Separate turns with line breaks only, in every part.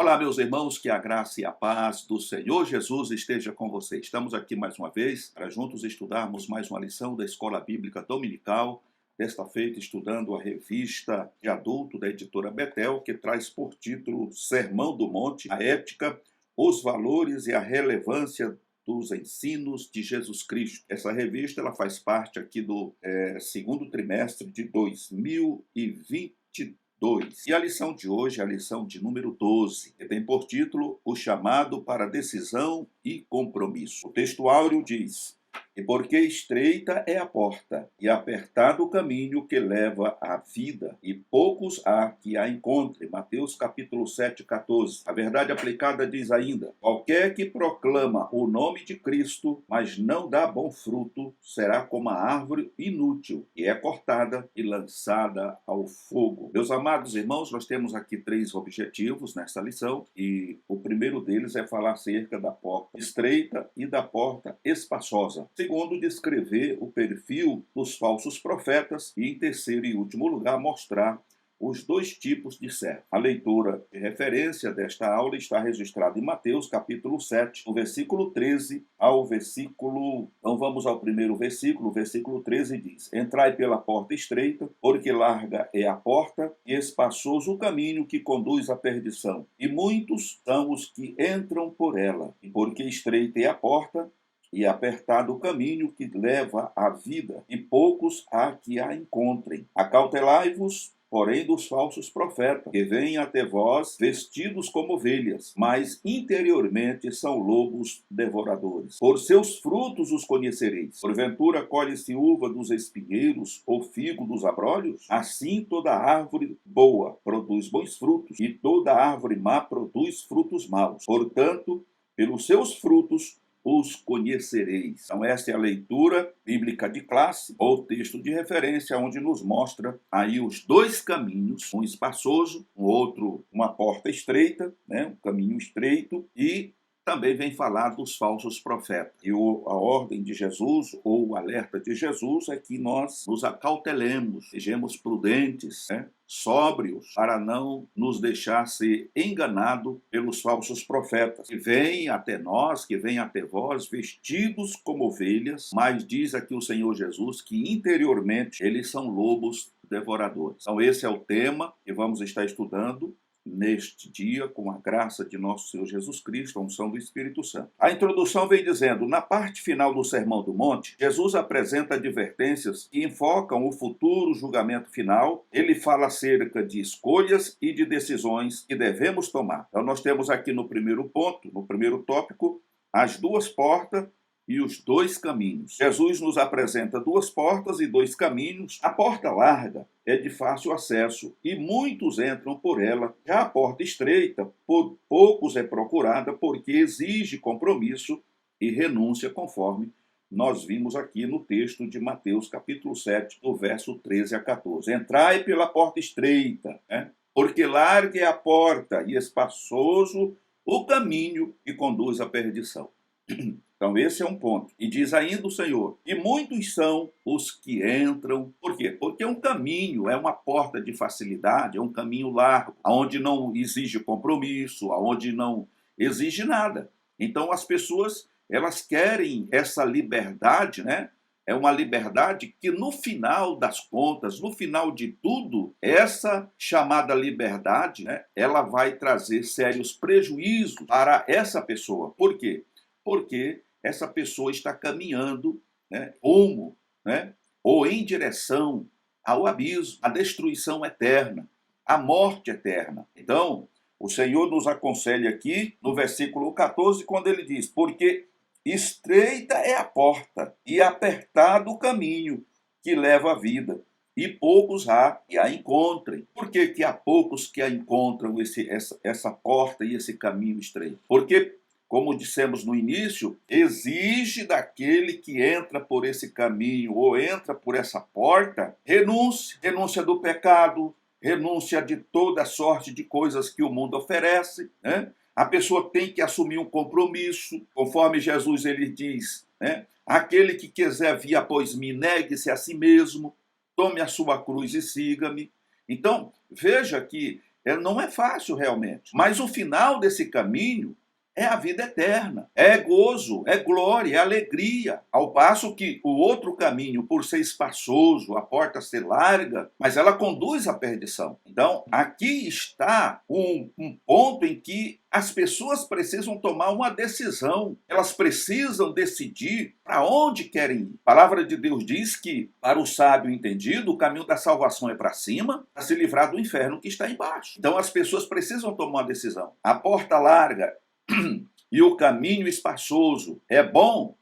Olá, meus irmãos, que a graça e a paz do Senhor Jesus esteja com vocês. Estamos aqui mais uma vez para juntos estudarmos mais uma lição da Escola Bíblica Dominical, desta feita estudando a revista de adulto da editora Betel, que traz por título Sermão do Monte, a ética, os valores e a relevância dos ensinos de Jesus Cristo. Essa revista ela faz parte aqui do segundo trimestre de 2022. E a lição de hoje é a lição de número 12, que tem por título O Chamado para Decisão e Compromisso. O texto áureo diz: E porque estreita é a porta, e apertado o caminho que leva à vida, e poucos há que a encontrem. Mateus capítulo 7, 14. A verdade aplicada diz ainda: Qualquer que proclama o nome de Cristo, mas não dá bom fruto, será como a árvore inútil, e é cortada e lançada ao fogo. Meus amados irmãos, nós temos aqui 3 objetivos nesta lição, e o primeiro deles é falar acerca da porta estreita e da porta espaçosa. Segundo, descrever o perfil dos falsos profetas e, em terceiro e último lugar, mostrar os 2 tipos de servo. A leitura de referência desta aula está registrada em Mateus, capítulo 7, do versículo 13 ao versículo... Então vamos ao primeiro versículo. O versículo 13 diz: Entrai pela porta estreita, porque larga é a porta, e espaçoso o caminho que conduz à perdição, e muitos são os que entram por ela. E porque estreita é a porta, e apertado o caminho que leva à vida, e poucos há que a encontrem. Acautelai-vos, porém, dos falsos profetas, que vêm até vós vestidos como ovelhas, mas interiormente são lobos devoradores. Por seus frutos os conhecereis. Porventura colhe-se uva dos espinheiros, ou figo dos abrolhos? Assim toda árvore boa produz bons frutos, e toda árvore má produz frutos maus. Portanto, pelos seus frutos os conhecereis. Então, essa é a leitura bíblica de classe, ou texto de referência, onde nos mostra aí os 2 caminhos, um espaçoso, um outro, uma porta estreita, um caminho estreito, e também vem falar dos falsos profetas. E a ordem de Jesus, ou o alerta de Jesus, é que nós nos acautelemos, sejamos prudentes, sóbrios, para não nos deixar ser enganado pelos falsos profetas, que vêm até nós, que vêm até vós, vestidos como ovelhas, mas diz aqui o Senhor Jesus que interiormente eles são lobos devoradores. Então esse é o tema que vamos estar estudando neste dia, com a graça de nosso Senhor Jesus Cristo, a unção do Espírito Santo. A introdução vem dizendo: na parte final do Sermão do Monte, Jesus apresenta advertências que enfocam o futuro julgamento final. Ele fala acerca de escolhas e de decisões que devemos tomar. Então nós temos aqui no primeiro ponto, no primeiro tópico, as 2 portas e os 2 caminhos. Jesus nos apresenta 2 portas e 2 caminhos. A porta larga é de fácil acesso e muitos entram por ela. Já a porta estreita, por poucos é procurada, porque exige compromisso e renúncia, conforme nós vimos aqui no texto de Mateus, capítulo 7, do verso 13 a 14. Entrai pela porta estreita, porque larga é a porta e espaçoso o caminho que conduz à perdição. Então esse é um ponto. E diz ainda o Senhor: e muitos são os que entram. Por quê? Porque é um caminho, é uma porta de facilidade, é um caminho largo, onde não exige compromisso, onde não exige nada. Então as pessoas, elas querem essa liberdade, É uma liberdade que no final das contas, no final de tudo, essa chamada liberdade, ela vai trazer sérios prejuízos para essa pessoa. Por quê? Porque essa pessoa está caminhando rumo, ou em direção ao abismo, à destruição eterna, à morte eterna. Então, o Senhor nos aconselha aqui no versículo 14, quando ele diz: porque estreita é a porta e apertado o caminho que leva à vida, e poucos há que a encontrem. Por que há poucos que a encontram essa porta e esse caminho estreito? Porque, como dissemos no início, exige daquele que entra por esse caminho ou entra por essa porta renúncia do pecado, renúncia de toda sorte de coisas que o mundo oferece, A pessoa tem que assumir um compromisso, conforme Jesus ele diz, aquele que quiser vir após mim, negue-se a si mesmo, tome a sua cruz e siga-me. Então, veja que não é fácil realmente. Mas o final desse caminho é a vida eterna, é gozo, é glória, é alegria. Ao passo que o outro caminho, por ser espaçoso, a porta ser larga, mas ela conduz à perdição. Então, aqui está um ponto em que as pessoas precisam tomar uma decisão. Elas precisam decidir para onde querem ir. A palavra de Deus diz que, para o sábio entendido, o caminho da salvação é para cima, para se livrar do inferno que está embaixo. Então, as pessoas precisam tomar uma decisão. A porta larga e o caminho espaçoso é bom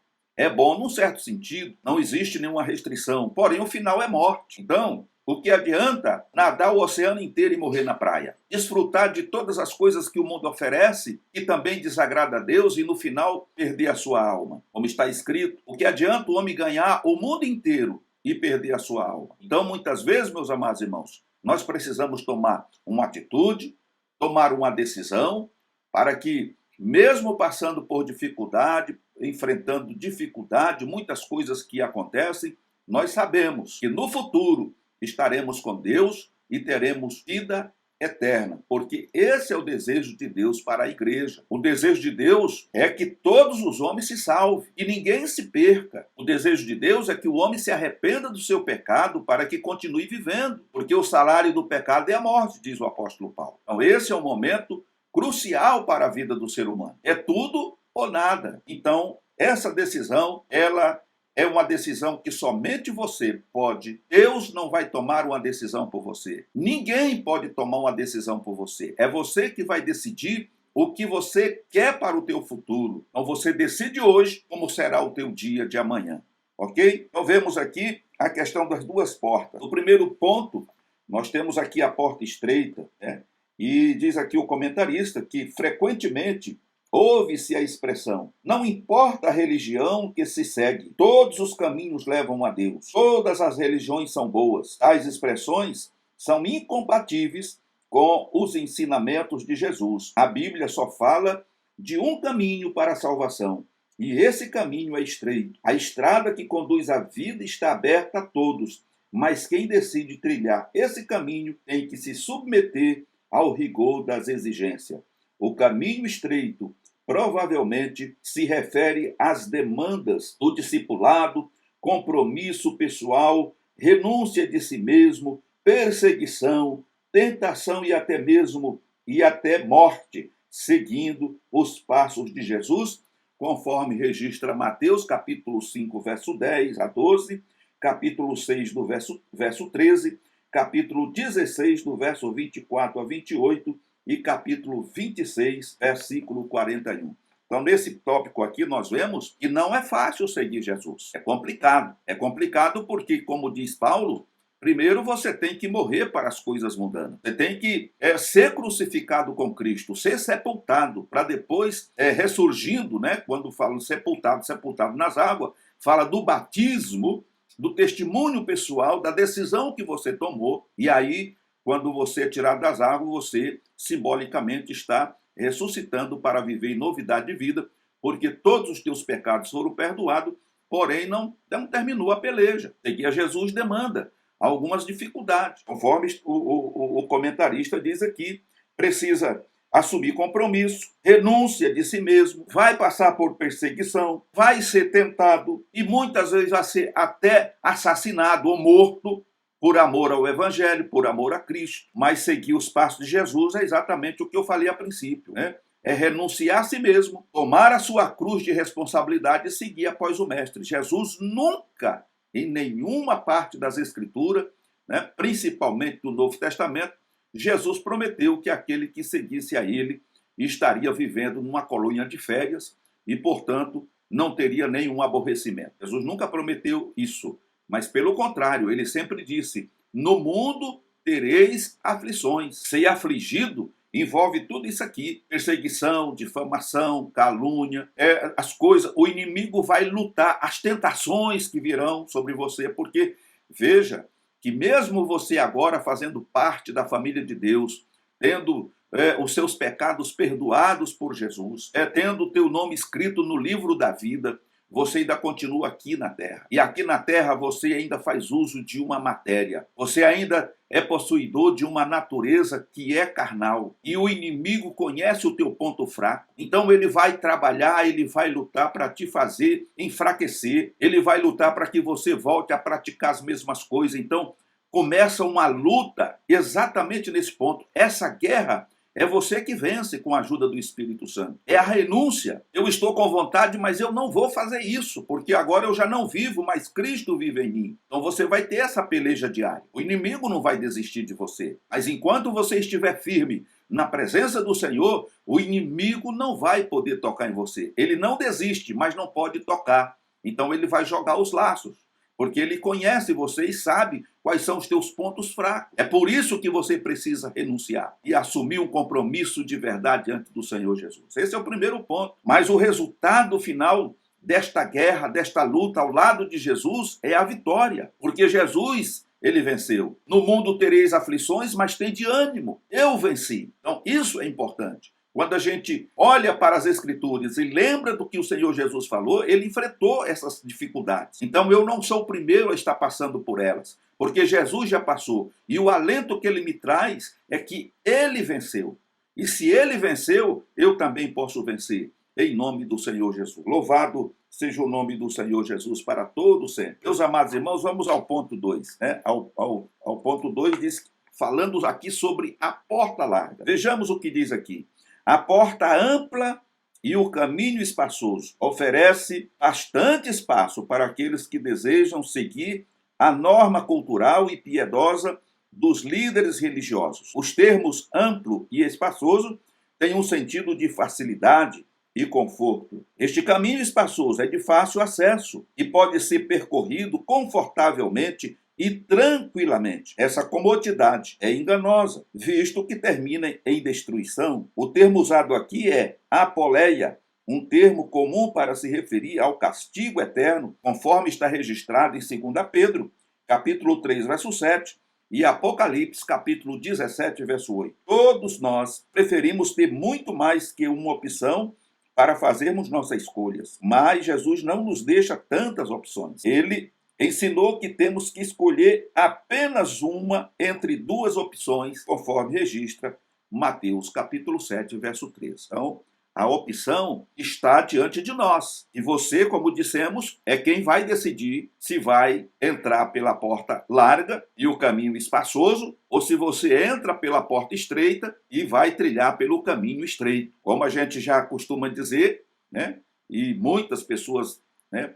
num certo sentido, não existe nenhuma restrição, porém o final é morte. Então, o que adianta nadar o oceano inteiro e morrer na praia? Desfrutar de todas as coisas que o mundo oferece e também desagrada a Deus e no final perder a sua alma. Como está escrito, o que adianta o homem ganhar o mundo inteiro e perder a sua alma? Então, muitas vezes, meus amados irmãos, nós precisamos tomar uma atitude, tomar uma decisão para que, mesmo passando por dificuldade, enfrentando dificuldade, muitas coisas que acontecem, nós sabemos que no futuro estaremos com Deus e teremos vida eterna, porque esse é o desejo de Deus para a igreja. O desejo de Deus é que todos os homens se salvem e ninguém se perca. O desejo de Deus é que o homem se arrependa do seu pecado para que continue vivendo, porque o salário do pecado é a morte, diz o apóstolo Paulo. Então esse é um momento crucial para a vida do ser humano. É tudo ou nada. Então, essa decisão, ela é uma decisão que somente você pode. Deus não vai tomar uma decisão por você. Ninguém pode tomar uma decisão por você. É você que vai decidir o que você quer para o teu futuro. Então, você decide hoje como será o teu dia de amanhã. Ok? Então, vemos aqui a questão das duas portas. No primeiro ponto, nós temos aqui a porta estreita, né? E diz aqui o comentarista que frequentemente ouve-se a expressão: não importa a religião que se segue, todos os caminhos levam a Deus, todas as religiões são boas. Tais expressões são incompatíveis com os ensinamentos de Jesus. A Bíblia só fala de um caminho para a salvação, e esse caminho é estreito. A estrada que conduz à vida está aberta a todos, mas quem decide trilhar esse caminho tem que se submeter ao rigor das exigências. O caminho estreito provavelmente se refere às demandas do discipulado, compromisso pessoal, renúncia de si mesmo, perseguição, tentação e até morte, seguindo os passos de Jesus, conforme registra Mateus, capítulo 5, verso 10 a 12, capítulo 6, do verso 13, capítulo 16, do verso 24 a 28 e capítulo 26, versículo 41. Então, nesse tópico aqui, nós vemos que não é fácil seguir Jesus. É complicado. É complicado porque, como diz Paulo, primeiro você tem que morrer para as coisas mundanas. Você tem que ser crucificado com Cristo, ser sepultado, para depois, ressurgindo, né? Quando fala sepultado nas águas, fala do batismo, do testemunho pessoal, da decisão que você tomou, e aí, quando você é tirado das águas, você simbolicamente está ressuscitando para viver em novidade de vida, porque todos os teus pecados foram perdoados, porém não terminou a peleja. Seguir a Jesus demanda algumas dificuldades, conforme o comentarista diz aqui, precisa assumir compromisso, renúncia de si mesmo, vai passar por perseguição, vai ser tentado e muitas vezes vai ser até assassinado ou morto por amor ao Evangelho, por amor a Cristo. Mas seguir os passos de Jesus é exatamente o que eu falei a princípio, né? É renunciar a si mesmo, tomar a sua cruz de responsabilidade e seguir após o Mestre. Jesus nunca, em nenhuma parte das Escrituras, né, principalmente do Novo Testamento, Jesus prometeu que aquele que seguisse a ele estaria vivendo numa colônia de férias e, portanto, não teria nenhum aborrecimento. Jesus nunca prometeu isso, mas, pelo contrário, ele sempre disse: no mundo tereis aflições. Ser afligido envolve tudo isso aqui: perseguição, difamação, calúnia, as coisas. O inimigo vai lutar, as tentações que virão sobre você, porque, veja, que mesmo você agora fazendo parte da família de Deus, tendo os seus pecados perdoados por Jesus, tendo o teu nome escrito no livro da vida, você ainda continua aqui na terra. E aqui na terra você ainda faz uso de uma matéria. Você ainda é possuidor de uma natureza que é carnal. E o inimigo conhece o teu ponto fraco. Então ele vai trabalhar, ele vai lutar para te fazer enfraquecer. Ele vai lutar para que você volte a praticar as mesmas coisas. Então começa uma luta exatamente nesse ponto. Essa guerra é você que vence com a ajuda do Espírito Santo. É a renúncia. Eu estou com vontade, mas eu não vou fazer isso, porque agora eu já não vivo, mas Cristo vive em mim. Então você vai ter essa peleja diária. O inimigo não vai desistir de você. Mas enquanto você estiver firme na presença do Senhor, o inimigo não vai poder tocar em você. Ele não desiste, mas não pode tocar. Então ele vai jogar os laços, porque ele conhece você e sabe quais são os teus pontos fracos. É por isso que você precisa renunciar e assumir um compromisso de verdade diante do Senhor Jesus. Esse é o primeiro ponto. Mas o resultado final desta guerra, desta luta ao lado de Jesus é a vitória, porque Jesus, ele venceu. No mundo tereis aflições, mas tende ânimo. Eu venci. Então isso é importante. Quando a gente olha para as Escrituras e lembra do que o Senhor Jesus falou, ele enfrentou essas dificuldades. Então eu não sou o primeiro a estar passando por elas, porque Jesus já passou. E o alento que ele me traz é que ele venceu. E se ele venceu, eu também posso vencer. Em nome do Senhor Jesus. Louvado seja o nome do Senhor Jesus para todo sempre. Meus amados irmãos, vamos ao ponto 2. Ao ponto 2 diz, falando aqui sobre a porta larga. Vejamos o que diz aqui. A porta ampla e o caminho espaçoso oferece bastante espaço para aqueles que desejam seguir a norma cultural e piedosa dos líderes religiosos. Os termos amplo e espaçoso têm um sentido de facilidade e conforto. Este caminho espaçoso é de fácil acesso e pode ser percorrido confortavelmente e tranquilamente. Essa comodidade é enganosa, visto que termina em destruição. O termo usado aqui é apoleia, um termo comum para se referir ao castigo eterno, conforme está registrado em 2 Pedro, capítulo 3, verso 7, e Apocalipse, capítulo 17, verso 8. Todos nós preferimos ter muito mais que uma opção para fazermos nossas escolhas, mas Jesus não nos deixa tantas opções. Ele ensinou que temos que escolher apenas uma entre duas opções, conforme registra Mateus capítulo 7, verso 3. Então, a opção está diante de nós. E você, como dissemos, é quem vai decidir se vai entrar pela porta larga e o caminho espaçoso, ou se você entra pela porta estreita e vai trilhar pelo caminho estreito. Como a gente já costuma dizer, né? E muitas pessoas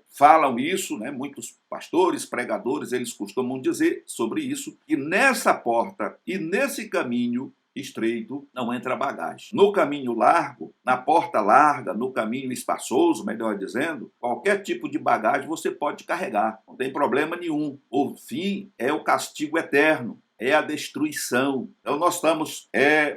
falam isso, muitos pastores, pregadores, eles costumam dizer sobre isso, que nessa porta e nesse caminho estreito não entra bagagem. No caminho largo, na porta larga, no caminho espaçoso, melhor dizendo, qualquer tipo de bagagem você pode carregar, não tem problema nenhum. O fim é o castigo eterno, é a destruição. Então nós estamos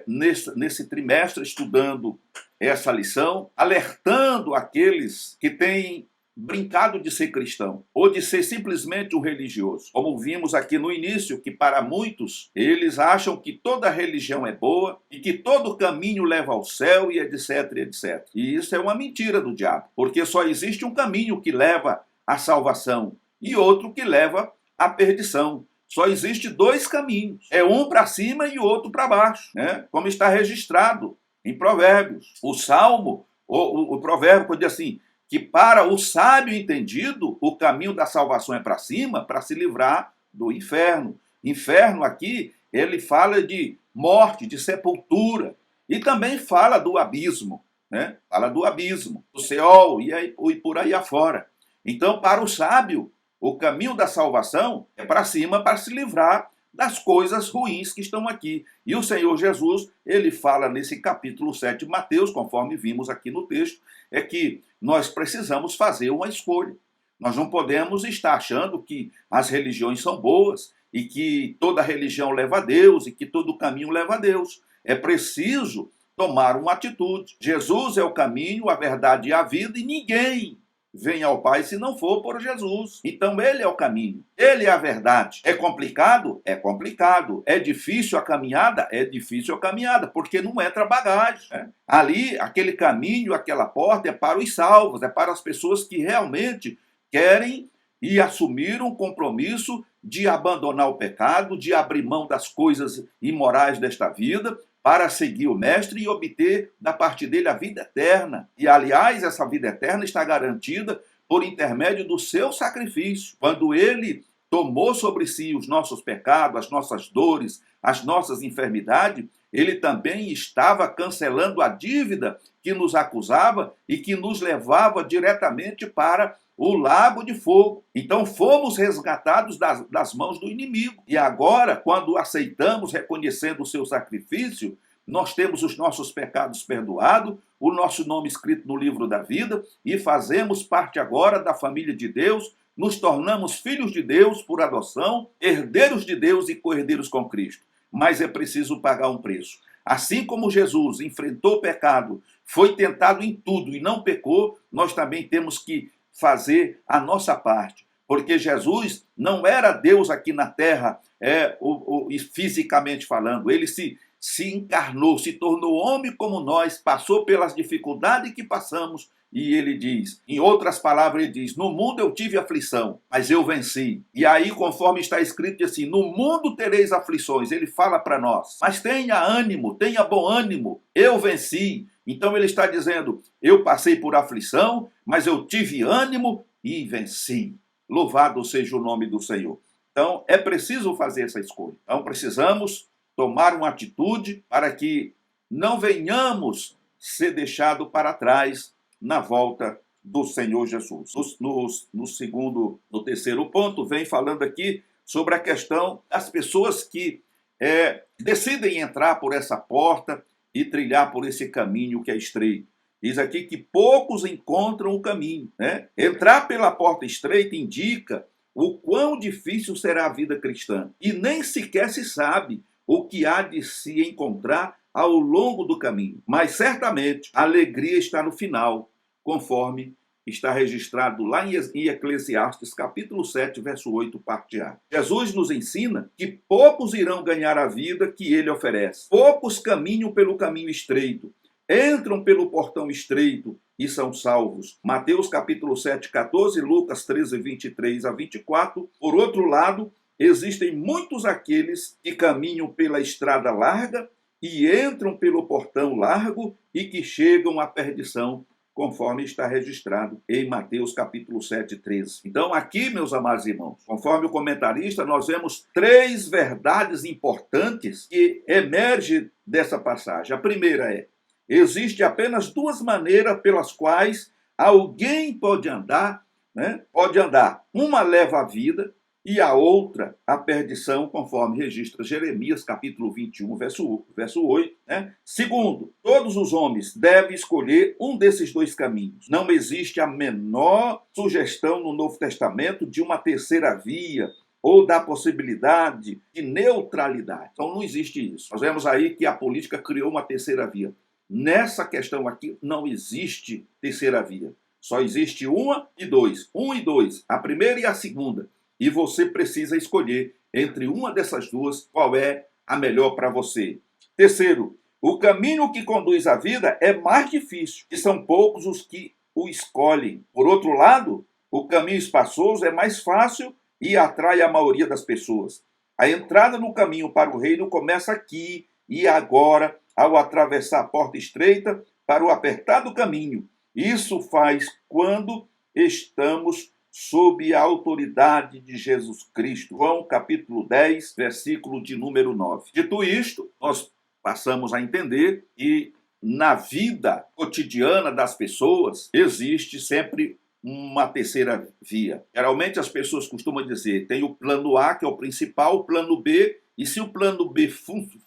nesse trimestre estudando essa lição, alertando aqueles que têm brincado de ser cristão, ou de ser simplesmente um religioso. Como vimos aqui no início, que para muitos, eles acham que toda religião é boa e que todo caminho leva ao céu e etc, etc. E isso é uma mentira do diabo, porque só existe um caminho que leva à salvação e outro que leva à perdição. Só existe dois caminhos, é um para cima e o outro para baixo, como está registrado em Provérbios. O Salmo, o provérbio, quando diz assim, que para o sábio entendido, o caminho da salvação é para cima, para se livrar do inferno. Inferno aqui, ele fala de morte, de sepultura, e também fala do abismo, fala do abismo, do Seol e por aí afora. Então, para o sábio, o caminho da salvação é para cima, para se livrar das coisas ruins que estão aqui. E o Senhor Jesus, ele fala nesse capítulo 7 de Mateus, conforme vimos aqui no texto, é que nós precisamos fazer uma escolha. Nós não podemos estar achando que as religiões são boas e que toda religião leva a Deus e que todo caminho leva a Deus. É preciso tomar uma atitude. Jesus é o caminho, a verdade e a vida, e ninguém vem ao Pai se não for por Jesus. Então ele é o caminho, ele é a verdade. É complicado? É complicado. É difícil a caminhada? É difícil a caminhada, porque não entra bagagem, né? Ali, aquele caminho, aquela porta é para os salvos, é para as pessoas que realmente querem e assumiram um compromisso de abandonar o pecado, de abrir mão das coisas imorais desta vida, para seguir o Mestre e obter da parte dele a vida eterna. E, aliás, essa vida eterna está garantida por intermédio do seu sacrifício. Quando ele tomou sobre si os nossos pecados, as nossas dores, as nossas enfermidades, ele também estava cancelando a dívida que nos acusava e que nos levava diretamente para o lago de fogo. Então fomos resgatados das mãos do inimigo. E agora, quando aceitamos, reconhecendo o seu sacrifício, nós temos os nossos pecados perdoados, o nosso nome escrito no livro da vida e fazemos parte agora da família de Deus, nos tornamos filhos de Deus por adoção, herdeiros de Deus e co-herdeiros com Cristo. Mas é preciso pagar um preço. Assim como Jesus enfrentou o pecado, foi tentado em tudo e não pecou, nós também temos que fazer a nossa parte, porque Jesus não era Deus aqui na terra, fisicamente falando, ele se encarnou, se tornou homem como nós, passou pelas dificuldades que passamos, e ele diz, em outras palavras, ele diz, no mundo eu tive aflição, mas eu venci. E aí, conforme está escrito assim, no mundo tereis aflições, ele fala para nós, mas tenha ânimo, tenha bom ânimo, eu venci. Então ele está dizendo, eu passei por aflição, mas eu tive ânimo e venci. Louvado seja o nome do Senhor. Então é preciso fazer essa escolha. Então precisamos tomar uma atitude para que não venhamos ser deixados para trás na volta do Senhor Jesus. No terceiro ponto, vem falando aqui sobre a questão das pessoas que decidem entrar por essa porta e trilhar por esse caminho que é estreito. Diz aqui que poucos encontram o caminho, né? Entrar pela porta estreita indica o quão difícil será a vida cristã. E nem sequer se sabe o que há de se encontrar ao longo do caminho. Mas certamente a alegria está no final, conforme está registrado lá em Eclesiastes, capítulo 7, verso 8, parte A. Jesus nos ensina que poucos irão ganhar a vida que ele oferece. Poucos caminham pelo caminho estreito, entram pelo portão estreito e são salvos. Mateus capítulo 7, 14, Lucas 13, 23 a 24. Por outro lado, existem muitos aqueles que caminham pela estrada larga e entram pelo portão largo e que chegam à perdição, conforme está registrado em Mateus capítulo 7, 13. Então aqui, meus amados irmãos, conforme o comentarista, nós vemos três verdades importantes que emergem dessa passagem. A primeira é, existe apenas duas maneiras pelas quais alguém pode andar, né? Pode andar. Uma leva a vida e a outra a perdição, conforme registra Jeremias, capítulo 21, verso 8. Né? Segundo, todos os homens devem escolher um desses dois caminhos. Não existe a menor sugestão no Novo Testamento de uma terceira via ou da possibilidade de neutralidade. Então não existe isso. Nós vemos aí que a política criou uma terceira via. Nessa questão aqui não existe terceira via. Só existe uma e dois. Um e dois. A primeira e a segunda. E você precisa escolher entre uma dessas duas qual é a melhor para você. Terceiro, o caminho que conduz à vida é mais difícil e são poucos os que o escolhem. Por outro lado, o caminho espaçoso é mais fácil e atrai a maioria das pessoas. A entrada no caminho para o reino começa aqui e agora, ao atravessar a porta estreita para o apertado caminho. Isso faz quando estamos sob a autoridade de Jesus Cristo. João capítulo 10, versículo de número 9. Dito isto, nós passamos a entender que na vida cotidiana das pessoas existe sempre uma terceira via. Geralmente as pessoas costumam dizer, tem o plano A, que é o principal, o plano B, e se o plano B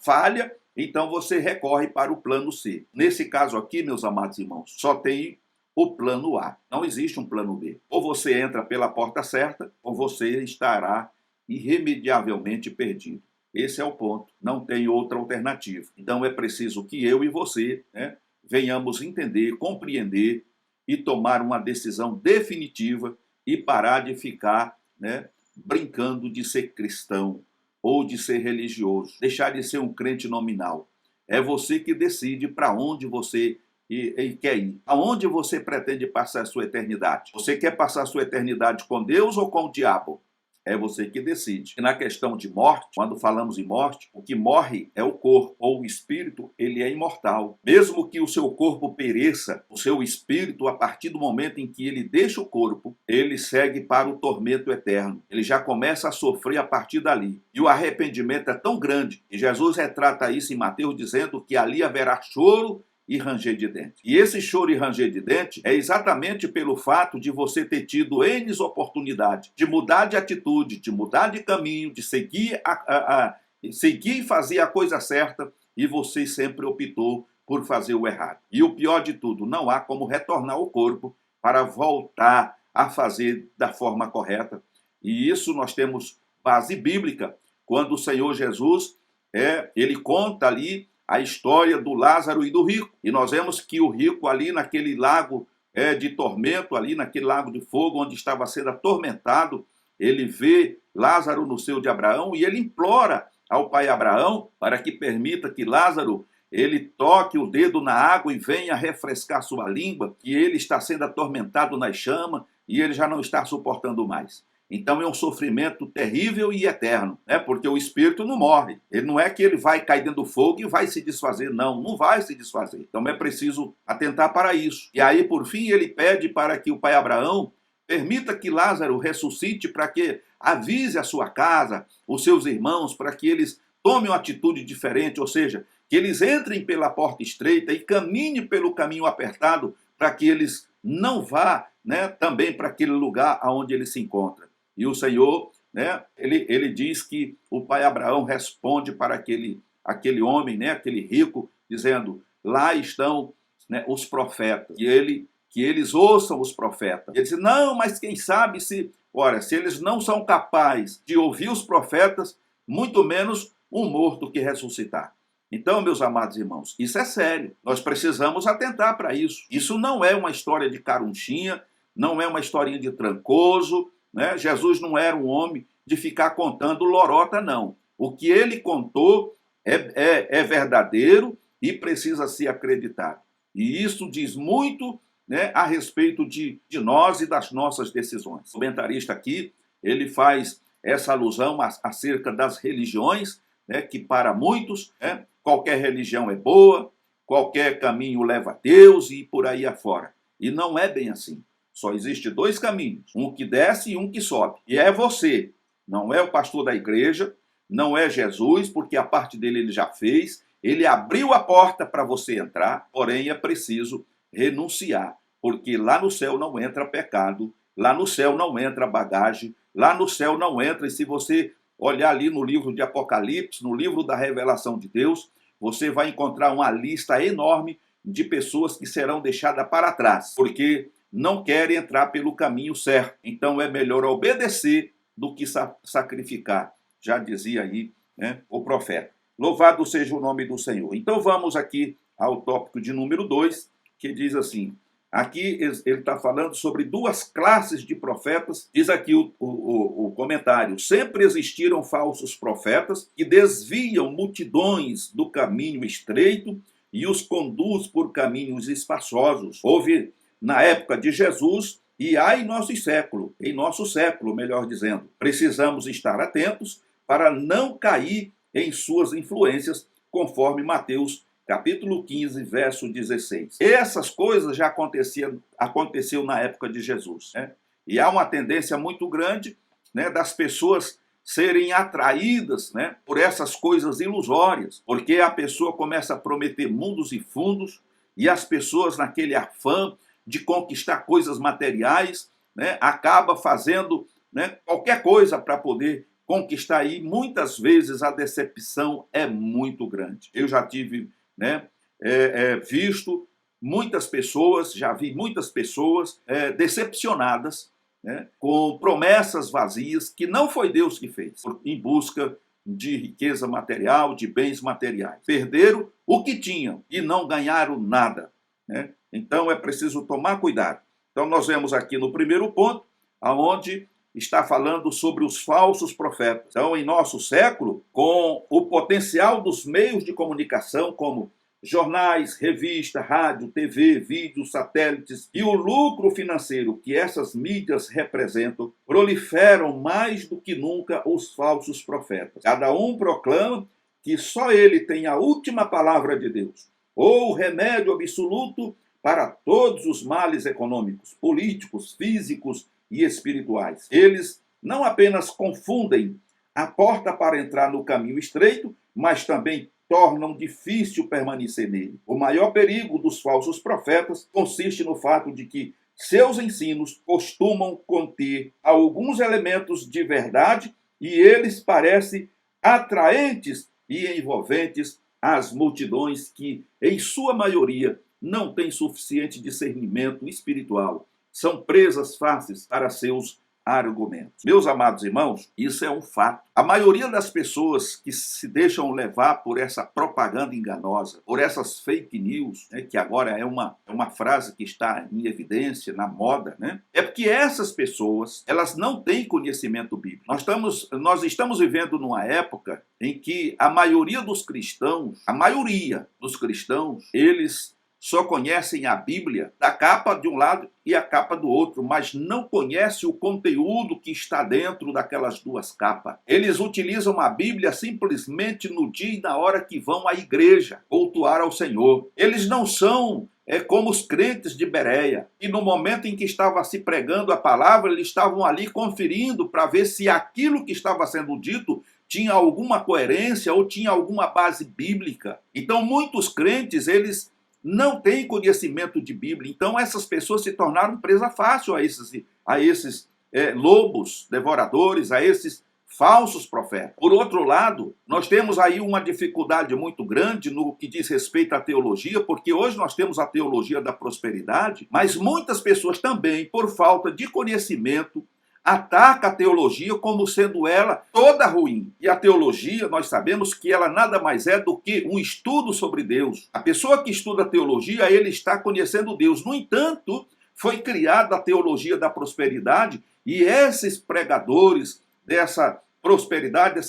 falha, então você recorre para o plano C. Nesse caso aqui, meus amados irmãos, só tem o plano A. Não existe um plano B. Ou você entra pela porta certa, ou você estará irremediavelmente perdido. Esse é o ponto. Não tem outra alternativa. Então é preciso que eu e você, né, venhamos entender, compreender e tomar uma decisão definitiva e parar de ficar, né, brincando de ser cristão ou de ser religioso, deixar de ser um crente nominal. É você que decide para onde você quer ir, aonde você pretende passar a sua eternidade. Você quer passar a sua eternidade com Deus ou com o diabo? É você que decide. E na questão de morte, quando falamos em morte, o que morre é o corpo, ou o espírito, ele é imortal. Mesmo que o seu corpo pereça, o seu espírito, a partir do momento em que ele deixa o corpo, ele segue para o tormento eterno. Ele já começa a sofrer a partir dali. E o arrependimento é tão grande, que Jesus retrata isso em Mateus, dizendo que ali haverá choro e ranger de dente. E esse choro e ranger de dente é exatamente pelo fato de você ter tido N oportunidades de mudar de atitude, de mudar de caminho, de seguir seguir e fazer a coisa certa, e você sempre optou por fazer o errado. E o pior de tudo, não há como retornar ao corpo para voltar a fazer da forma correta. E isso nós temos base bíblica, quando o Senhor Jesus, ele conta ali a história do Lázaro e do rico. E nós vemos que o rico ali naquele lago de tormento, ali naquele lago de fogo, onde estava sendo atormentado, ele vê Lázaro no seio de Abraão e ele implora ao pai Abraão para que permita que Lázaro ele toque o dedo na água e venha refrescar sua língua, que ele está sendo atormentado nas chamas e ele já não está suportando mais. Então é um sofrimento terrível e eterno, né? Porque o espírito não morre. Ele não é que ele vai cair dentro do fogo e vai se desfazer, não vai se desfazer. Então é preciso atentar para isso. E aí, por fim, ele pede para que o pai Abraão permita que Lázaro ressuscite, para que avise a sua casa, os seus irmãos, para que eles tomem uma atitude diferente, ou seja, que eles entrem pela porta estreita e caminhem pelo caminho apertado, para que eles não vá, né, também para aquele lugar onde ele se encontra. E o Senhor, né, ele diz que o pai Abraão responde para aquele homem, né, aquele rico, dizendo, lá estão, né, os profetas, que eles ouçam os profetas. Ele diz, não, mas quem sabe se eles não são capazes de ouvir os profetas, muito menos um morto que ressuscitar. Então, meus amados irmãos, isso é sério. Nós precisamos atentar para isso. Isso não é uma história de carunchinha, não é uma historinha de trancoso, né? Jesus não era um homem de ficar contando lorota, não. O que ele contou é verdadeiro e precisa ser acreditado. E isso diz muito, né, a respeito de nós e das nossas decisões. O comentarista aqui, ele faz essa alusão acerca das religiões, né, que para muitos, né, qualquer religião é boa, qualquer caminho leva a Deus e por aí afora. E não é bem assim. Só existe dois caminhos, um que desce e um que sobe. E é você, não é o pastor da igreja, não é Jesus, porque a parte dele ele já fez, ele abriu a porta para você entrar, porém é preciso renunciar, porque lá no céu não entra pecado, lá no céu não entra bagagem, lá no céu não entra, e se você olhar ali no livro de Apocalipse, no livro da revelação de Deus, você vai encontrar uma lista enorme de pessoas que serão deixadas para trás, porque não querem entrar pelo caminho certo. Então é melhor obedecer do que sacrificar, já dizia aí, né, o profeta. Louvado seja o nome do Senhor. Então vamos aqui ao tópico de número 2, que diz assim, aqui ele está falando sobre duas classes de profetas, diz aqui o comentário, sempre existiram falsos profetas que desviam multidões do caminho estreito e os conduz por caminhos espaçosos. Houve na época de Jesus e há em nosso século, melhor dizendo. Precisamos estar atentos para não cair em suas influências, conforme Mateus capítulo 15, verso 16. Essas coisas já aconteceu na época de Jesus, né? E há uma tendência muito grande, né, das pessoas serem atraídas, né, por essas coisas ilusórias, porque a pessoa começa a prometer mundos e fundos, e as pessoas naquele afã de conquistar coisas materiais, né, acaba fazendo, né, qualquer coisa para poder conquistar, e muitas vezes a decepção é muito grande. Eu já tive, né, visto muitas pessoas, já vi muitas pessoas decepcionadas, né, com promessas vazias que não foi Deus que fez, em busca de riqueza material, de bens materiais. Perderam o que tinham e não ganharam nada. né? Então é preciso tomar cuidado. Então nós vemos aqui no primeiro ponto, aonde está falando sobre os falsos profetas. Então, em nosso século, com o potencial dos meios de comunicação, como jornais, revista, rádio, TV, vídeos, satélites e o lucro financeiro que essas mídias representam, proliferam mais do que nunca os falsos profetas. Cada um proclama que só ele tem a última palavra de Deus, ou o remédio absoluto para todos os males econômicos, políticos, físicos e espirituais. Eles não apenas confundem a porta para entrar no caminho estreito, mas também tornam difícil permanecer nele. O maior perigo dos falsos profetas consiste no fato de que seus ensinos costumam conter alguns elementos de verdade e eles parecem atraentes e envolventes às multidões que, em sua maioria, não têm suficiente discernimento espiritual. São presas fáceis para seus argumentos. Meus amados irmãos, isso é um fato. A maioria das pessoas que se deixam levar por essa propaganda enganosa, por essas fake news, né, que agora é uma frase que está em evidência, na moda, né, é porque essas pessoas, elas não têm conhecimento bíblico. Nós estamos vivendo numa época em que a maioria dos cristãos, eles só conhecem a Bíblia da capa de um lado e a capa do outro, mas não conhecem o conteúdo que está dentro daquelas duas capas. Eles utilizam a Bíblia simplesmente no dia e na hora que vão à igreja cultuar ao Senhor. Eles não são como os crentes de Bereia, e no momento em que estava se pregando a palavra, eles estavam ali conferindo para ver se aquilo que estava sendo dito tinha alguma coerência ou tinha alguma base bíblica. Então, muitos crentes, eles não têm conhecimento de Bíblia. Então, essas pessoas se tornaram presa fácil a esses lobos devoradores, a esses falsos profetas. Por outro lado, nós temos aí uma dificuldade muito grande no que diz respeito à teologia, porque hoje nós temos a teologia da prosperidade, mas muitas pessoas também, por falta de conhecimento, ataca a teologia como sendo ela toda ruim. E a teologia, nós sabemos que ela nada mais é do que um estudo sobre Deus. A pessoa que estuda teologia, ele está conhecendo Deus. No entanto, foi criada a teologia da prosperidade e esses pregadores dessa prosperidade,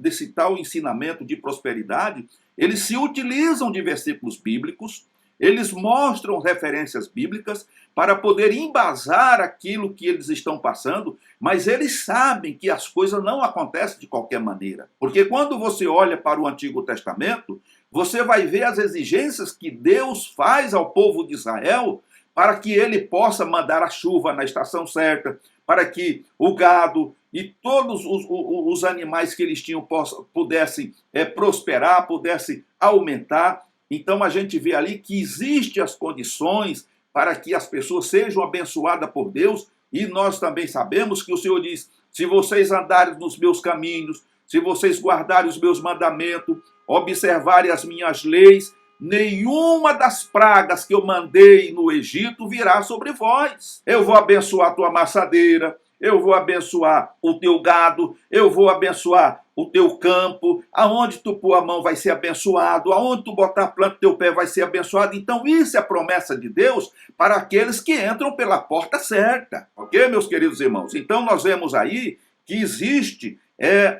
desse tal ensinamento de prosperidade, eles se utilizam de versículos bíblicos, eles mostram referências bíblicas para poder embasar aquilo que eles estão passando, mas eles sabem que as coisas não acontecem de qualquer maneira. Porque quando você olha para o Antigo Testamento, você vai ver as exigências que Deus faz ao povo de Israel para que ele possa mandar a chuva na estação certa, para que o gado e todos os animais que eles tinham pudessem prosperar, pudessem aumentar. Então a gente vê ali que existem as condições para que as pessoas sejam abençoadas por Deus, e nós também sabemos que o Senhor diz: se vocês andarem nos meus caminhos, se vocês guardarem os meus mandamentos, observarem as minhas leis, nenhuma das pragas que eu mandei no Egito virá sobre vós. Eu vou abençoar a tua amassadeira, eu vou abençoar o teu gado, eu vou abençoar o teu campo, aonde tu pôr a mão vai ser abençoado, aonde tu botar a planta do teu pé vai ser abençoado. Então isso é a promessa de Deus para aqueles que entram pela porta certa. Ok, meus queridos irmãos? Então nós vemos aí que existe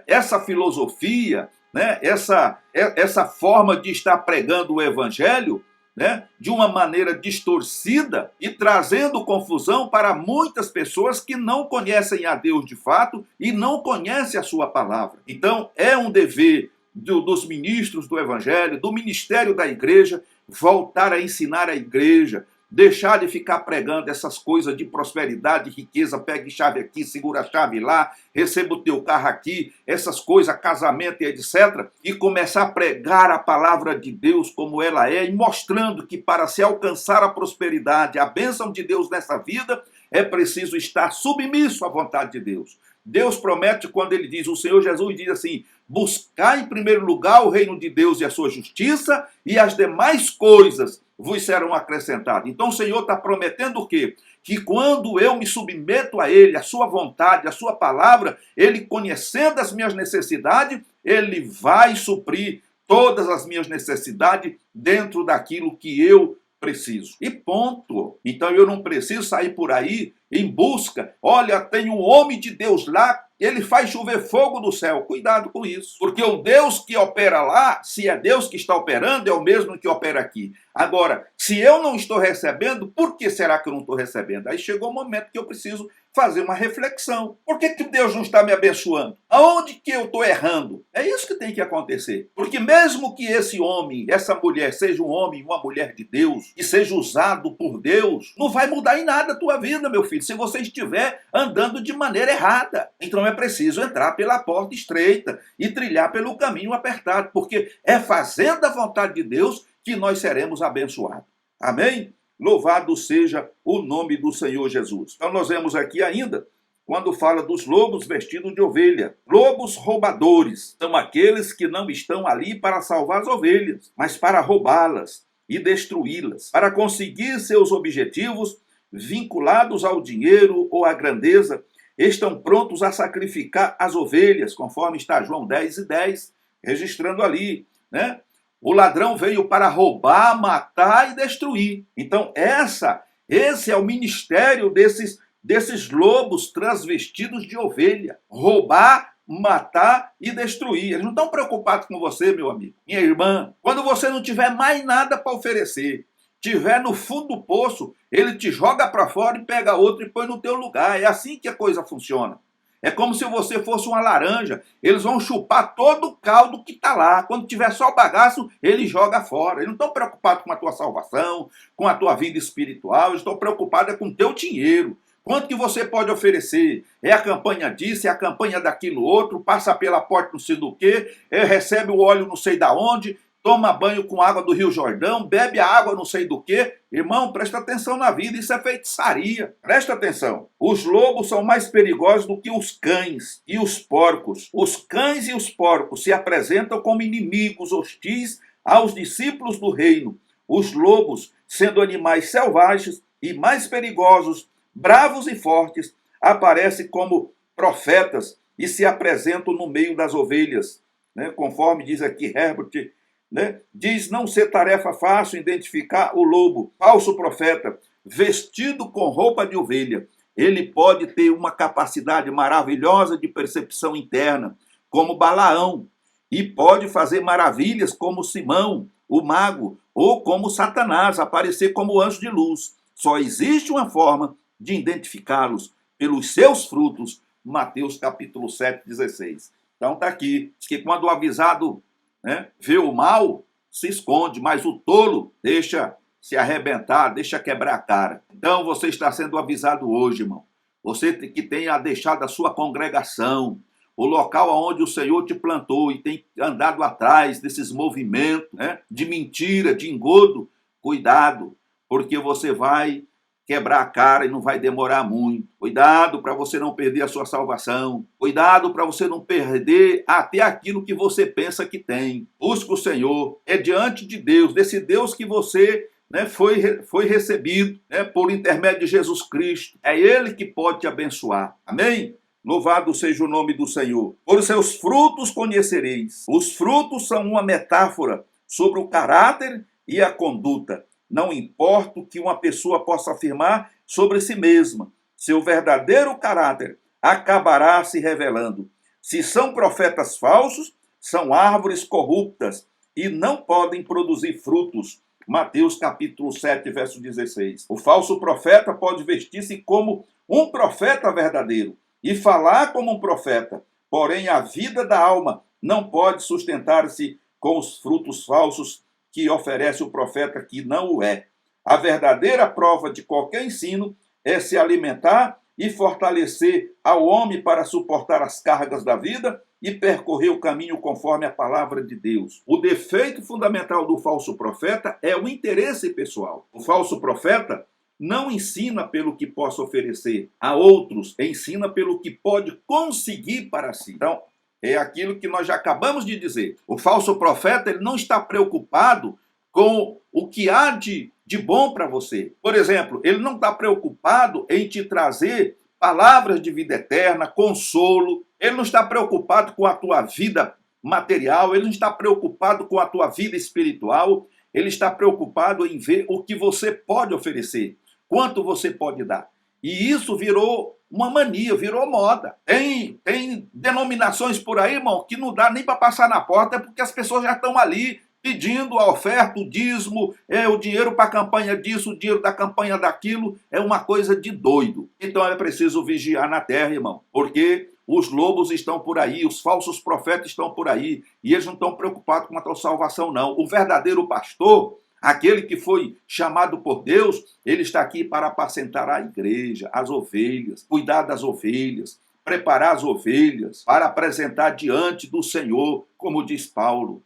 essa filosofia, né? Essa forma de estar pregando o evangelho, né, de uma maneira distorcida e trazendo confusão para muitas pessoas que não conhecem a Deus de fato e não conhecem a sua palavra. Então, é um dever dos ministros do Evangelho, do ministério da igreja, voltar a ensinar a igreja, deixar de ficar pregando essas coisas de prosperidade, riqueza, pegue chave aqui, segura a chave lá, receba o teu carro aqui, essas coisas, casamento e etc. E começar a pregar a palavra de Deus como ela é, e mostrando que para se alcançar a prosperidade, a bênção de Deus nessa vida, é preciso estar submisso à vontade de Deus. Deus promete quando ele diz, o Senhor Jesus diz assim: buscar em primeiro lugar o reino de Deus e a sua justiça, e as demais coisas vos serão acrescentadas. Então o Senhor está prometendo o quê? Que quando eu me submeto a Ele, a sua vontade, a sua palavra, Ele, conhecendo as minhas necessidades, Ele vai suprir todas as minhas necessidades dentro daquilo que eu preciso. E ponto. Então eu não preciso sair por aí em busca. Olha, tem um homem de Deus lá, ele faz chover fogo do céu. Cuidado com isso. Porque o Deus que opera lá, se é Deus que está operando, é o mesmo que opera aqui. Agora, se eu não estou recebendo, por que será que eu não estou recebendo? Aí chegou o momento que eu preciso fazer uma reflexão. Por que Deus não está me abençoando? Aonde que eu estou errando? É isso que tem que acontecer. Porque mesmo que esse homem, essa mulher, seja um homem, uma mulher de Deus, e seja usado por Deus, não vai mudar em nada a tua vida, meu filho, se você estiver andando de maneira errada. Então é preciso entrar pela porta estreita e trilhar pelo caminho apertado, porque é fazendo a vontade de Deus que nós seremos abençoados. Amém? Louvado seja o nome do Senhor Jesus. Então nós vemos aqui ainda, quando fala dos lobos vestidos de ovelha. Lobos roubadores são aqueles que não estão ali para salvar as ovelhas, mas para roubá-las e destruí-las, para conseguir seus objetivos vinculados ao dinheiro ou à grandeza, estão prontos a sacrificar as ovelhas, conforme está João 10:10, registrando ali, né? O ladrão veio para roubar, matar e destruir. Então, esse é o ministério desses lobos transvestidos de ovelha. Roubar, matar e destruir. Eles não estão preocupados com você, meu amigo, minha irmã. Quando você não tiver mais nada para oferecer, tiver no fundo do poço, ele te joga para fora e pega outro e põe no teu lugar. É assim que a coisa funciona. É como se você fosse uma laranja. Eles vão chupar todo o caldo que está lá. Quando tiver só o bagaço, ele joga fora. Eles não estão preocupados com a tua salvação, com a tua vida espiritual. Eles estão preocupados com o teu dinheiro. Quanto que você pode oferecer? É a campanha disso, é a campanha daquilo outro, passa pela porta não sei do quê, recebe o óleo não sei da onde, toma banho com água do Rio Jordão, bebe a água não sei do quê. Irmão, presta atenção na vida, isso é feitiçaria. Presta atenção. Os lobos são mais perigosos do que os cães e os porcos. Os cães e os porcos se apresentam como inimigos hostis aos discípulos do reino. Os lobos, sendo animais selvagens e mais perigosos, bravos e fortes, aparecem como profetas e se apresentam no meio das ovelhas, né? Conforme diz aqui Herbert, né? Diz não ser tarefa fácil identificar o lobo, falso profeta, vestido com roupa de ovelha. Ele pode ter uma capacidade maravilhosa de percepção interna, como Balaão, e pode fazer maravilhas como Simão, o mago, ou como Satanás, aparecer como anjo de luz. Só existe uma forma de identificá-los pelos seus frutos. Mateus capítulo 7:16. Então está aqui, diz que quando o avisado, né, vê o mal, se esconde, mas o tolo deixa se arrebentar, deixa quebrar a cara. Então você está sendo avisado hoje, irmão. Você que tenha deixado a sua congregação, o local onde o Senhor te plantou e tem andado atrás desses movimentos, né, de mentira, de engodo, cuidado, porque você vai quebrar a cara e não vai demorar muito. Cuidado para você não perder a sua salvação. Cuidado para você não perder até aquilo que você pensa que tem. Busque o Senhor. É diante de Deus, desse Deus que você, né, foi recebido, né, por intermédio de Jesus Cristo. É Ele que pode te abençoar. Amém? Louvado seja o nome do Senhor. Por seus frutos conhecereis. Os frutos são uma metáfora sobre o caráter e a conduta. Não importa o que uma pessoa possa afirmar sobre si mesma, seu verdadeiro caráter acabará se revelando. Se são profetas falsos, são árvores corruptas e não podem produzir frutos. Mateus capítulo 7, verso 16. O falso profeta pode vestir-se como um profeta verdadeiro e falar como um profeta, porém a vida da alma não pode sustentar-se com os frutos falsos que oferece o profeta que não o é. A verdadeira prova de qualquer ensino é se alimentar e fortalecer ao homem para suportar as cargas da vida e percorrer o caminho conforme a palavra de Deus. O defeito fundamental do falso profeta é o interesse pessoal. O falso profeta não ensina pelo que possa oferecer a outros, ensina pelo que pode conseguir para si. Então, é aquilo que nós já acabamos de dizer. O falso profeta, ele não está preocupado com o que há de bom para você. Por exemplo, ele não está preocupado em te trazer palavras de vida eterna, consolo. Ele não está preocupado com a tua vida material. Ele não está preocupado com a tua vida espiritual. ele está preocupado em ver o que você pode oferecer, quanto você pode dar. E isso virou uma mania, virou moda. Tem denominações por aí, irmão, que não dá nem para passar na porta porque as pessoas já estão ali pedindo a oferta, o dízimo, o dinheiro para a campanha disso, o dinheiro da campanha daquilo. É uma coisa de doido. Então é preciso vigiar na terra, irmão, porque os lobos estão por aí, os falsos profetas estão por aí, e eles não estão preocupados com a tua salvação, não. O verdadeiro pastor, aquele que foi chamado por Deus, ele está aqui para apacentar a igreja, as ovelhas, cuidar das ovelhas, preparar as ovelhas para apresentar diante do Senhor, como diz Paulo,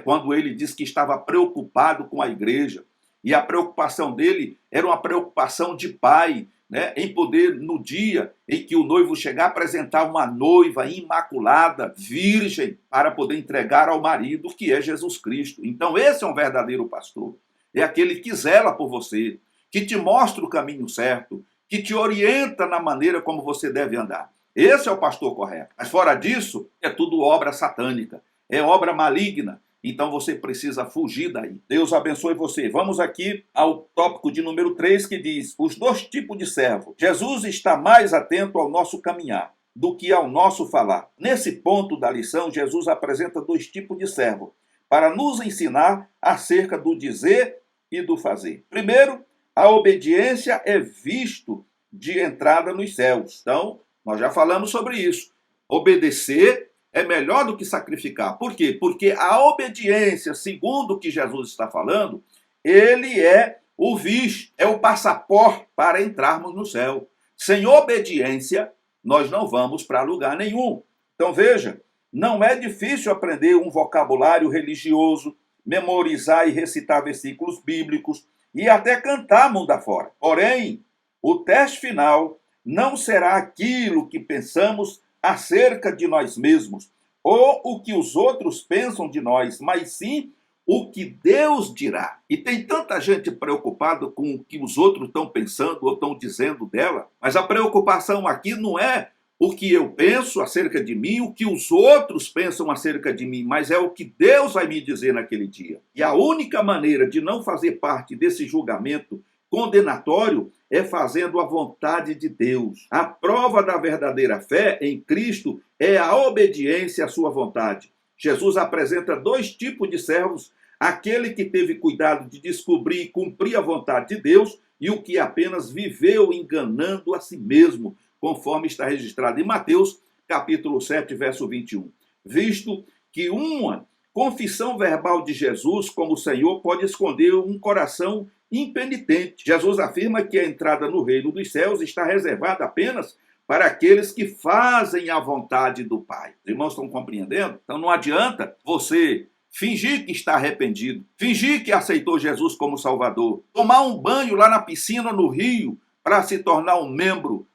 quando ele diz que estava preocupado com a igreja. E a preocupação dele era uma preocupação de pai, em poder, no dia em que o noivo chegar, apresentar uma noiva imaculada, virgem, para poder entregar ao marido, que é Jesus Cristo. Então esse é um verdadeiro pastor. É aquele que zela por você, que te mostra o caminho certo, que te orienta na maneira como você deve andar. Esse é o pastor correto. Mas fora disso, é tudo obra satânica, é obra maligna. Então você precisa fugir daí. Deus abençoe você. Vamos aqui ao tópico de número 3, que diz: os dois tipos de servo. Jesus está mais atento ao nosso caminhar do que ao nosso falar. Nesse ponto da lição, Jesus apresenta dois tipos de servo para nos ensinar acerca do dizer e do fazer. Primeiro, a obediência é visto de entrada nos céus. Então, nós já falamos sobre isso. Obedecer é melhor do que sacrificar. Por quê? Porque a obediência, segundo o que Jesus está falando, ele é o visto, é o passaporte para entrarmos no céu. Sem obediência, nós não vamos para lugar nenhum. Então veja, não é difícil aprender um vocabulário religioso, memorizar e recitar versículos bíblicos e até cantar mundo afora. Porém, o teste final não será aquilo que pensamos acerca de nós mesmos, ou o que os outros pensam de nós, mas sim o que Deus dirá. E tem tanta gente preocupada com o que os outros estão pensando ou estão dizendo dela, mas a preocupação aqui não é o que eu penso acerca de mim, o que os outros pensam acerca de mim, mas é o que Deus vai me dizer naquele dia. E a única maneira de não fazer parte desse julgamento condenatório é fazendo a vontade de Deus. A prova da verdadeira fé em Cristo é a obediência à sua vontade. Jesus apresenta dois tipos de servos: aquele que teve cuidado de descobrir e cumprir a vontade de Deus e o que apenas viveu enganando a si mesmo, conforme está registrado em Mateus, capítulo 7, verso 21. Visto que uma confissão verbal de Jesus como Senhor pode esconder um coração impenitente. Jesus afirma que a entrada no reino dos céus está reservada apenas para aqueles que fazem a vontade do Pai. Os irmãos estão compreendendo? Então não adianta você fingir que está arrependido, fingir que aceitou Jesus como Salvador, tomar um banho lá na piscina, no rio, para se tornar um membro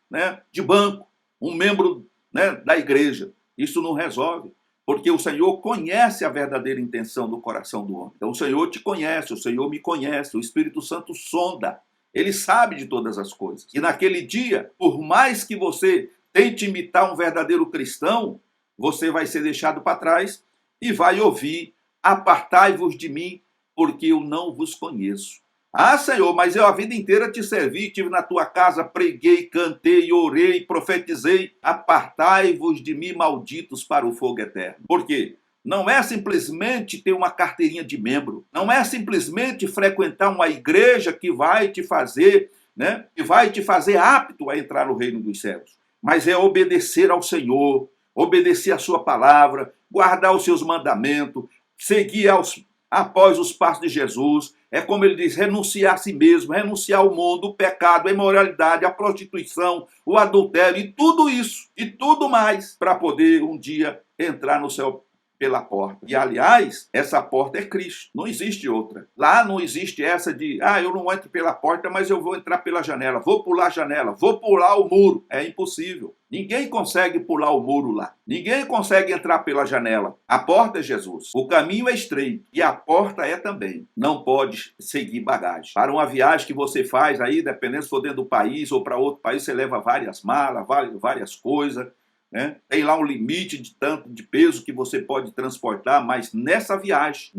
de banco, um membro da igreja. Isso não resolve. Porque o Senhor conhece a verdadeira intenção do coração do homem. Então o Senhor te conhece, o Senhor me conhece, o Espírito Santo sonda. Ele sabe de todas as coisas. E naquele dia, por mais que você tente imitar um verdadeiro cristão, você vai ser deixado para trás e vai ouvir: apartai-vos de mim, porque eu não vos conheço. Ah, Senhor, mas eu a vida inteira te servi, estive na tua casa, preguei, cantei, orei, profetizei. Apartai-vos de mim, malditos, para o fogo eterno. Por quê? Não é simplesmente ter uma carteirinha de membro, não é simplesmente frequentar uma igreja que vai te fazer, que vai te fazer apto a entrar no reino dos céus, mas é obedecer ao Senhor, obedecer a sua palavra, guardar os seus mandamentos, seguir após os passos de Jesus. É como ele diz: renunciar a si mesmo, renunciar ao mundo, o pecado, a imoralidade, a prostituição, o adultério e tudo isso, e tudo mais, para poder um dia entrar no céu pela porta. E, aliás, essa porta é Cristo. Não existe outra. Lá não existe essa de: eu não entro pela porta, mas eu vou entrar pela janela. Vou pular a janela, vou pular o muro. É impossível. Ninguém consegue pular o muro lá. Ninguém consegue entrar pela janela. A porta é Jesus. O caminho é estreito e a porta é também. Não pode seguir bagagem. Para uma viagem que você faz aí, dependendo se for dentro do país ou para outro país, você leva várias malas, várias coisas. né? Tem lá um limite de tanto de peso que você pode transportar, mas nessa viagem,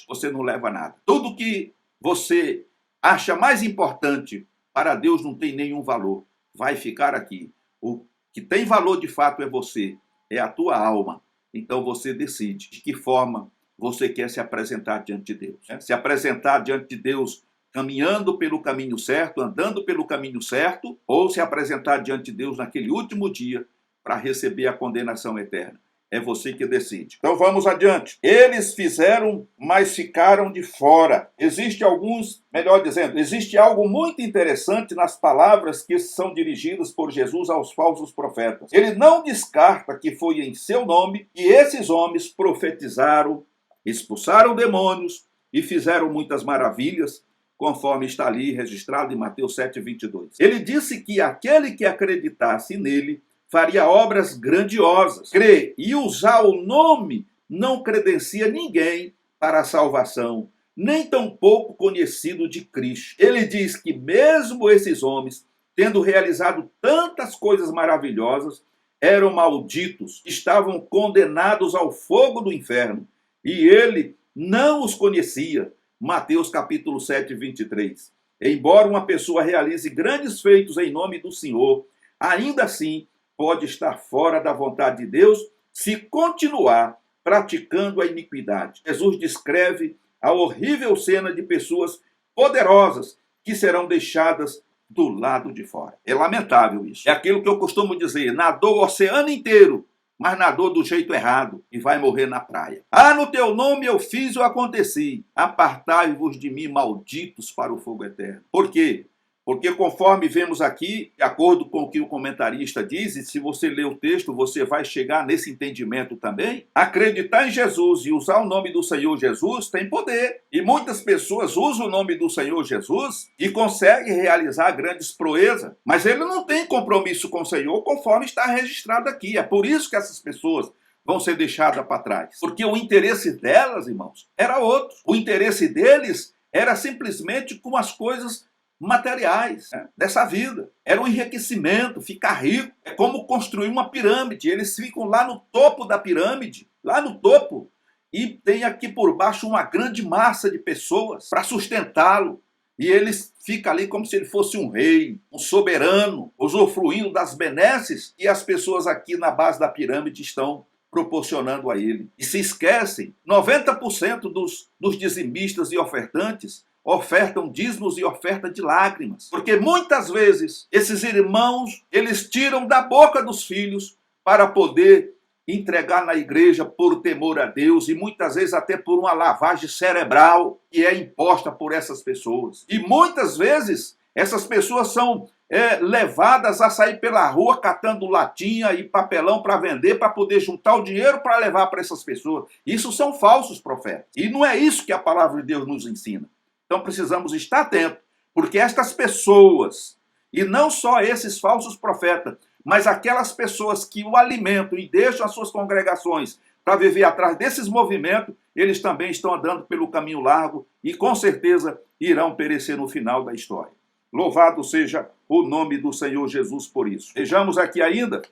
você não leva nada. Tudo que você acha mais importante para Deus não tem nenhum valor. Vai ficar aqui. O que tem valor de fato é você, é a tua alma. Então você decide de que forma você quer se apresentar diante de Deus, né? Se apresentar diante de Deus caminhando pelo caminho certo, andando pelo caminho certo, ou se apresentar diante de Deus naquele último dia para receber a condenação eterna. É você que decide. Então vamos adiante. Eles fizeram, mas ficaram de fora. Existe algo muito interessante nas palavras que são dirigidas por Jesus aos falsos profetas. Ele não descarta que foi em seu nome que esses homens profetizaram, expulsaram demônios e fizeram muitas maravilhas, conforme está ali registrado em Mateus 7:22. Ele disse que aquele que acreditasse nele faria obras grandiosas. Crer e usar o nome não credencia ninguém para a salvação, nem tampouco conhecido de Cristo. Ele diz que mesmo esses homens, tendo realizado tantas coisas maravilhosas, eram malditos, estavam condenados ao fogo do inferno, e ele não os conhecia. Mateus capítulo 7:23. Embora uma pessoa realize grandes feitos em nome do Senhor, ainda assim pode estar fora da vontade de Deus se continuar praticando a iniquidade. Jesus descreve a horrível cena de pessoas poderosas que serão deixadas do lado de fora. É lamentável isso. É aquilo que eu costumo dizer: nadou o oceano inteiro, mas nadou do jeito errado e vai morrer na praia. No teu nome eu fiz ou aconteci. Apartai-vos de mim, malditos, para o fogo eterno. Por quê? Porque conforme vemos aqui, de acordo com o que o comentarista diz, e se você ler o texto, você vai chegar nesse entendimento também, acreditar em Jesus e usar o nome do Senhor Jesus tem poder. E muitas pessoas usam o nome do Senhor Jesus e conseguem realizar grandes proezas, mas ele não tem compromisso com o Senhor, conforme está registrado aqui. É por isso que essas pessoas vão ser deixadas para trás. Porque o interesse delas, irmãos, era outro. O interesse deles era simplesmente com as coisas materiais, né, dessa vida. Era um enriquecimento, ficar rico. É como construir uma pirâmide. Eles ficam lá no topo da pirâmide, lá no topo, e tem aqui por baixo uma grande massa de pessoas para sustentá-lo. E eles ficam ali como se ele fosse um rei, um soberano, usufruindo das benesses, e as pessoas aqui na base da pirâmide estão proporcionando a ele. E se esquecem, 90% dos dizimistas e ofertantes ofertam dízimos e oferta de lágrimas. Porque muitas vezes esses irmãos, eles tiram da boca dos filhos para poder entregar na igreja por temor a Deus, e muitas vezes até por uma lavagem cerebral que é imposta por essas pessoas. E muitas vezes essas pessoas são levadas a sair pela rua catando latinha e papelão para vender, para poder juntar o dinheiro para levar para essas pessoas. Isso são falsos profetas. E não é isso que a palavra de Deus nos ensina. Então precisamos estar atentos, porque estas pessoas, e não só esses falsos profetas, mas aquelas pessoas que o alimentam e deixam as suas congregações para viver atrás desses movimentos, eles também estão andando pelo caminho largo e com certeza irão perecer no final da história. Louvado seja o nome do Senhor Jesus por isso. Vejamos aqui ainda,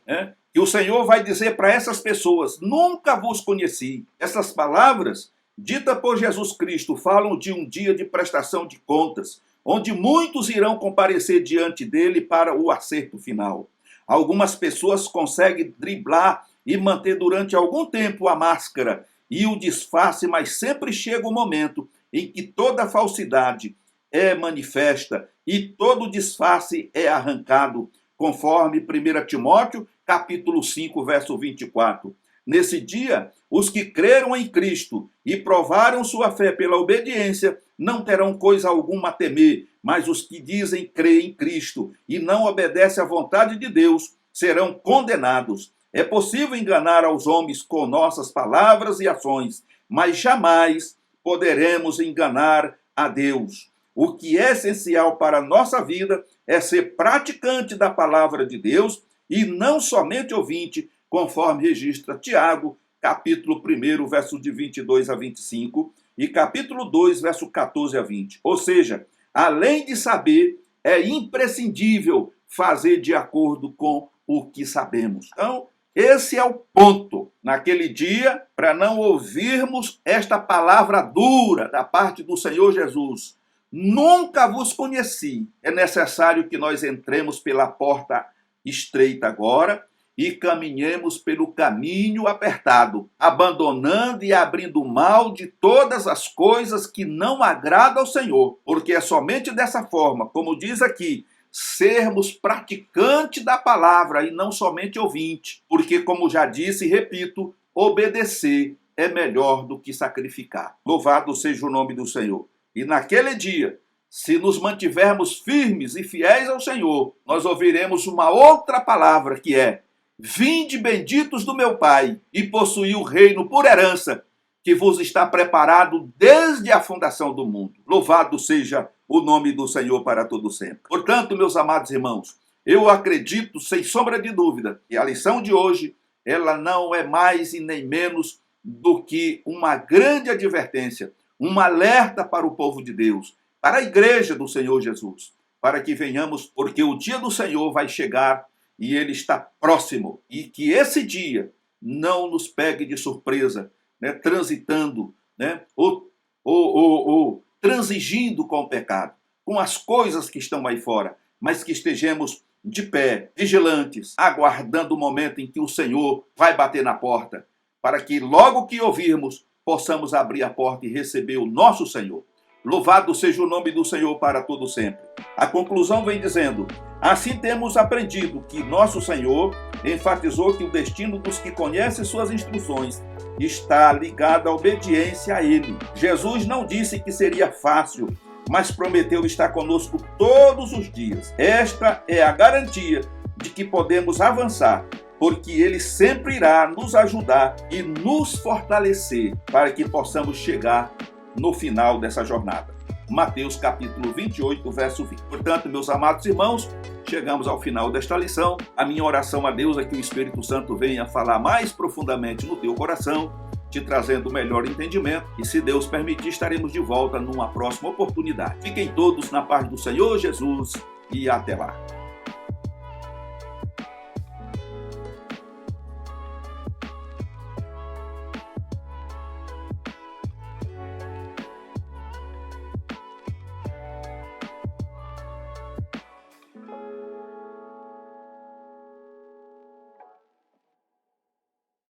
que o Senhor vai dizer para essas pessoas: nunca vos conheci. Essas palavras dita por Jesus Cristo falam de um dia de prestação de contas, onde muitos irão comparecer diante dele para o acerto final. Algumas pessoas conseguem driblar e manter durante algum tempo a máscara e o disfarce, mas sempre chega o momento em que toda falsidade é manifesta e todo disfarce é arrancado, conforme 1 Timóteo, capítulo 5, verso 24. Nesse dia, os que creram em Cristo e provaram sua fé pela obediência não terão coisa alguma a temer, mas os que dizem crer em Cristo e não obedecem à vontade de Deus serão condenados. É possível enganar aos homens com nossas palavras e ações, mas jamais poderemos enganar a Deus. O que é essencial para a nossa vida é ser praticante da palavra de Deus e não somente ouvinte, conforme registra Tiago, capítulo 1, versos de 22 a 25, e capítulo 2, verso 14 a 20. Ou seja, além de saber, é imprescindível fazer de acordo com o que sabemos. Então, esse é o ponto naquele dia, para não ouvirmos esta palavra dura da parte do Senhor Jesus. Nunca vos conheci. É necessário que nós entremos pela porta estreita agora e caminhemos pelo caminho apertado, abandonando e abrindo mão de todas as coisas que não agradam ao Senhor, porque é somente dessa forma, como diz aqui, sermos praticantes da palavra e não somente ouvinte, porque, como já disse e repito, obedecer é melhor do que sacrificar. Louvado seja o nome do Senhor. E naquele dia, se nos mantivermos firmes e fiéis ao Senhor, nós ouviremos uma outra palavra que é: vinde benditos do meu Pai e possuí o reino por herança, que vos está preparado desde a fundação do mundo. Louvado seja o nome do Senhor para todo sempre. Portanto, meus amados irmãos, eu acredito, sem sombra de dúvida, que a lição de hoje, ela não é mais e nem menos do que uma grande advertência, um alerta para o povo de Deus, para a igreja do Senhor Jesus, para que venhamos, porque o dia do Senhor vai chegar e ele está próximo, e que esse dia não nos pegue de surpresa, né, transitando, né, ou transigindo com o pecado, com as coisas que estão aí fora, mas que estejamos de pé, vigilantes, aguardando o momento em que o Senhor vai bater na porta, para que logo que ouvirmos, possamos abrir a porta e receber o nosso Senhor. Louvado seja o nome do Senhor para todo sempre. A conclusão vem dizendo: assim temos aprendido que nosso Senhor enfatizou que o destino dos que conhecem suas instruções está ligado à obediência a Ele. Jesus não disse que seria fácil, mas prometeu estar conosco todos os dias. Esta é a garantia de que podemos avançar, porque Ele sempre irá nos ajudar e nos fortalecer para que possamos chegar no final dessa jornada. Mateus capítulo 28, verso 20. Portanto, meus amados irmãos, chegamos ao final desta lição. A minha oração a Deus é que o Espírito Santo venha falar mais profundamente no teu coração, te trazendo melhor entendimento, e se Deus permitir, estaremos de volta numa próxima oportunidade. Fiquem todos na paz do Senhor Jesus e até lá.